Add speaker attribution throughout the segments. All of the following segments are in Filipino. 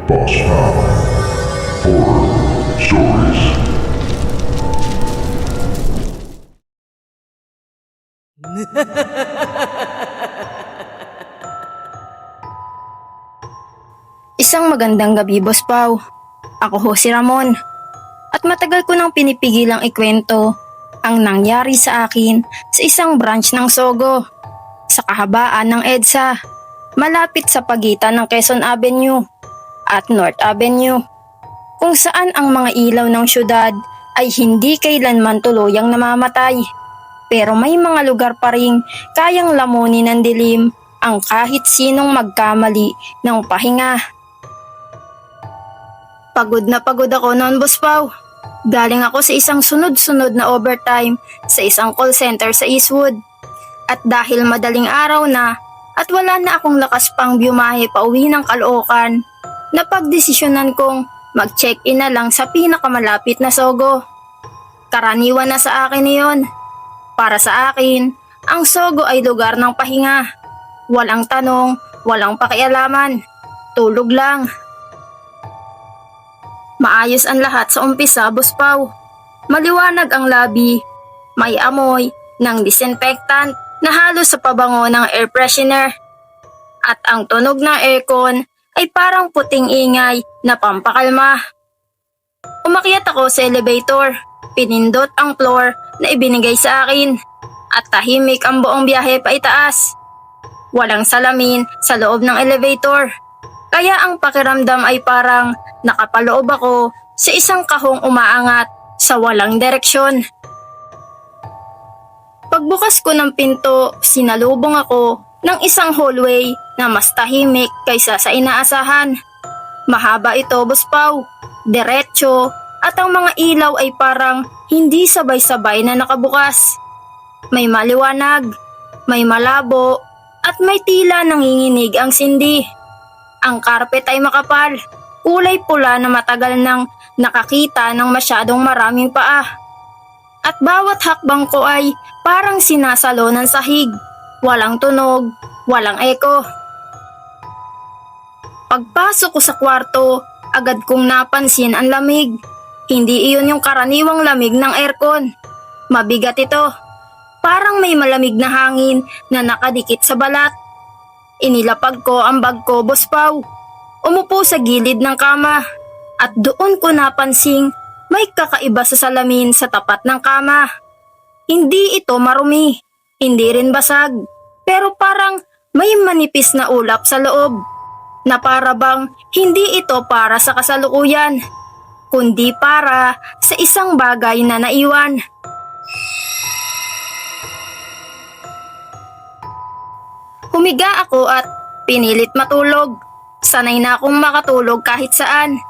Speaker 1: Boss Pal Horror Stories.
Speaker 2: Isang magandang gabi, Boss Pau. Ako ho si Ramon. At matagal ko nang pinipigilang ikwento ang nangyari sa akin sa isang branch ng Sogo sa kahabaan ng EDSA, malapit sa pagitan ng Quezon Avenue at North Avenue, kung saan ang mga ilaw ng syudad ay hindi kailanman tuluyang namamatay. Pero may mga lugar pa ring kayang lamunin ng dilim ang kahit sinong magkamali ng pahinga. Pagod na pagod ako noon, Boss Pau. Galing ako sa isang sunod-sunod na overtime sa isang call center sa Eastwood. At dahil madaling araw na at wala na akong lakas pang biyahe pauwi ng Caloocan, napagdesisyonan kong mag-check-in na lang sa pinakamalapit na Sogo. Karaniwan na sa akin iyon. Para sa akin, ang Sogo ay lugar ng pahinga. Walang tanong, walang pakialaman. Tulog lang. Maayos ang lahat sa umpisa, Boss Pau. Maliwanag ang labi. May amoy ng disinfectant na halos sa pabango ng air freshener. At ang tunog ng aircon ay parang puting ingay na pampakalma. Umakyat ako sa elevator. Pinindot ang floor na ibinigay sa akin. At tahimik ang buong biyahe paitaas. Walang salamin sa loob ng elevator. Kaya ang pakiramdam ay parang nakapaloob ako sa isang kahong umaangat sa walang direksyon. Pagbukas ko ng pinto, sinalubong ako ng isang hallway na mas tahimik kaysa sa inaasahan. Mahaba ito, Boss Pau, diretso, at ang mga ilaw ay parang hindi sabay-sabay na nakabukas. May maliwanag, may malabo, at may tila nanginginig ang sindi. Ang carpet ay makapal, kulay pula na matagal nang nakakita ng masyadong maraming paa. At bawat hakbang ko ay parang sinasalo ng sahig. Walang tunog, walang eko. Pagpasok ko sa kwarto, agad kong napansin ang lamig. Hindi iyon yung karaniwang lamig ng aircon. Mabigat ito. Parang may malamig na hangin na nakadikit sa balat. Inilapag ko ang bag ko, Boss Pau. Umupo sa gilid ng kama. At doon ko napansing may kakaiba sa salamin sa tapat ng kama. Hindi ito marumi. Hindi rin basag. Pero parang may manipis na ulap sa loob. Na para bang hindi ito para sa kasalukuyan, kundi para sa isang bagay na naiwan. Humiga ako at pinilit matulog. Sanay na akong makatulog kahit saan.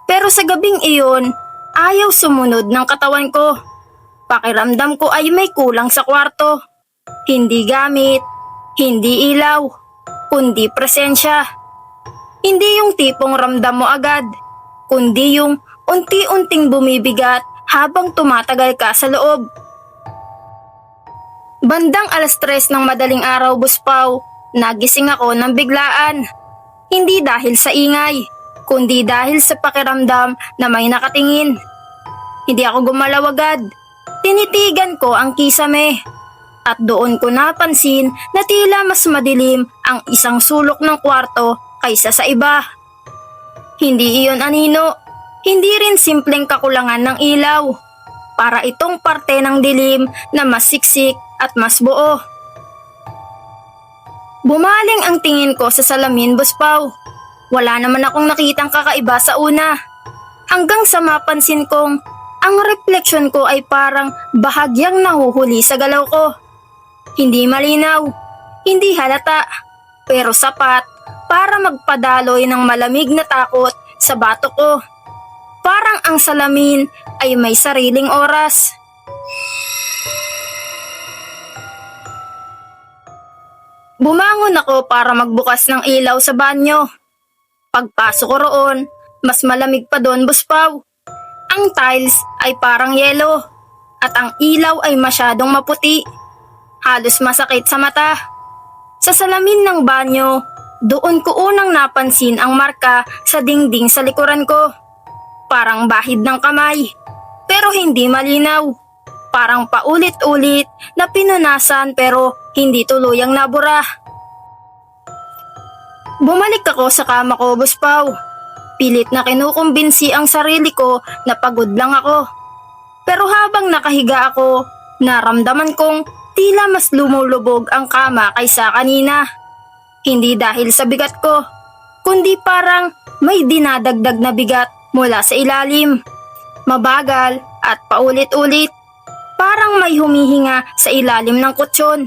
Speaker 2: Pero sa gabing iyon, ayaw sumunod ng katawan ko. Pakiramdam ko ay may kulang sa kwarto. Hindi gamit, hindi ilaw, kundi presensya. Hindi yung tipong ramdam mo agad, kundi yung unti-unting bumibigat habang tumatagal ka sa loob. Bandang 3:00 ng madaling araw, Boss Pau, nagising ako ng biglaan. Hindi dahil sa ingay, kundi dahil sa pakiramdam na may nakatingin. Hindi ako gumalaw agad. Tinitigan ko ang kisame. At doon ko napansin na tila mas madilim ang isang sulok ng kwarto kaysa sa iba. Hindi iyon anino. Hindi rin simpleng kakulangan ng ilaw. Para itong parte ng dilim na mas siksik at mas buo. Bumaling ang tingin ko sa salamin, Boss Pau. Wala naman akong nakitang kakaiba sa una. Hanggang sa mapansin kong ang refleksyon ko ay parang bahagyang nahuhuli sa galaw ko. Hindi malinaw, hindi halata, pero sapat para magpadaloy ng malamig na takot sa batok ko. Parang ang salamin ay may sariling oras. Bumangon ako para magbukas ng ilaw sa banyo. Pagpasok ko roon, mas malamig pa doon, Boss Pau. Ang tiles ay parang yelo at ang ilaw ay masyadong maputi. Halos masakit sa mata. Sa salamin ng banyo, Doon ko unang napansin ang marka sa dingding sa likuran ko. Parang bahid ng kamay, pero hindi malinaw. Parang paulit-ulit na pinunasan pero hindi tuluyang nabura. Bumalik ako sa kama ko, Boss Pao. Pilit na kinukumbinsi ang sarili ko na pagod lang ako. Pero habang nakahiga ako, naramdaman kong tila mas lumulubog ang kama kaysa kanina. Hindi dahil sa bigat ko, kundi parang may dinadagdag na bigat mula sa ilalim. Mabagal at paulit-ulit, parang may humihinga sa ilalim ng kutsyon.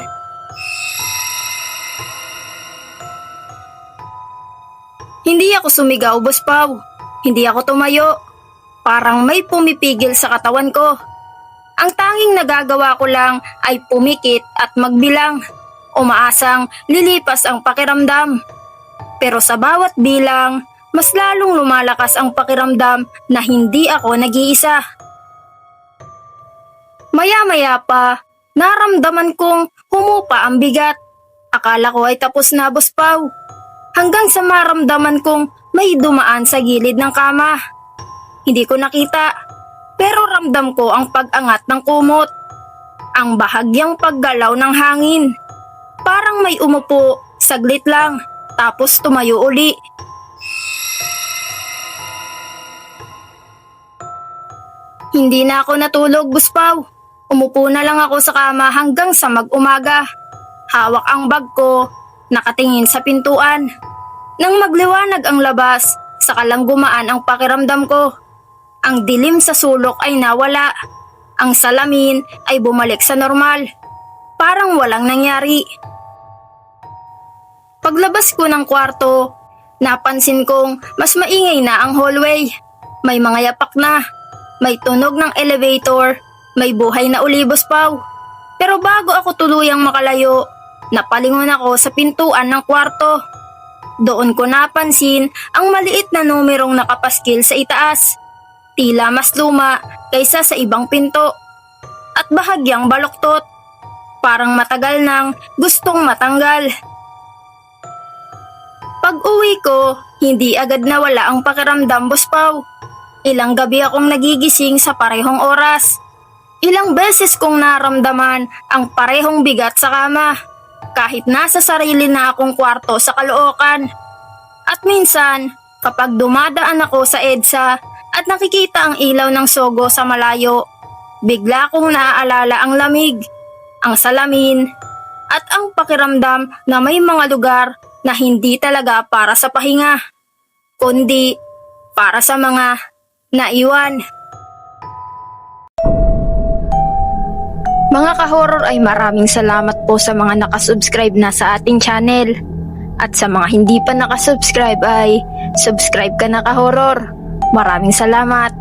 Speaker 2: Hindi ako sumigaw, Boss Pao. Hindi ako tumayo. Parang may pumipigil sa katawan ko. Ang tanging nagagawa ko lang ay pumikit at magbilang. Umaasang lilipas ang pakiramdam. Pero sa bawat bilang, mas lalong lumalakas ang pakiramdam na hindi ako nag-iisa. Maya-maya pa, naramdaman kong humupa ang bigat. Akala ko ay tapos na, Boss Pao. Hanggang sa maramdaman kong may dumaan sa gilid ng kama. Hindi ko nakita, pero ramdam ko ang pag-angat ng kumot. Ang bahagyang paggalaw ng hangin. Parang may umupo, saglit lang, tapos tumayo uli. Hindi na ako natulog, Boss Pao. Umupo na lang ako sa kama hanggang sa mag-umaga. Hawak ang bag ko, nakatingin sa pintuan. Nang magliwanag ang labas, saka lang gumaan ang pakiramdam ko. Ang dilim sa sulok ay nawala. Ang salamin ay bumalik sa normal. Parang walang nangyari. Paglabas ko ng kwarto, napansin kong mas maingay na ang hallway. May mga yapak na, may tunog ng elevator, may buhay na uli, Boss Pao. Pero bago ako tuluyang makalayo, napalingon ako sa pintuan ng kwarto. Doon ko napansin ang maliit na numerong nakapaskil sa itaas. Tila mas luma kaysa sa ibang pinto. At bahagyang baluktot. Parang matagal nang gustong matanggal. Pag-uwi ko, hindi agad nawala ang pakiramdam, Boss Pao. Ilang gabi akong nagigising sa parehong oras. Ilang beses kong naramdaman ang parehong bigat sa kama. Kahit nasa sarili na akong kwarto sa Caloocan. At minsan, kapag dumadaan ako sa EDSA at nakikita ang ilaw ng Sogo sa malayo, bigla kong naaalala ang lamig, ang salamin, at ang pakiramdam na may mga lugar na hindi talaga para sa pahinga, kundi para sa mga naiwan. Mga ka-horror, ay maraming salamat po sa mga nakasubscribe na sa ating channel. At sa mga hindi pa nakasubscribe ay subscribe ka na, ka-horror. Maraming salamat.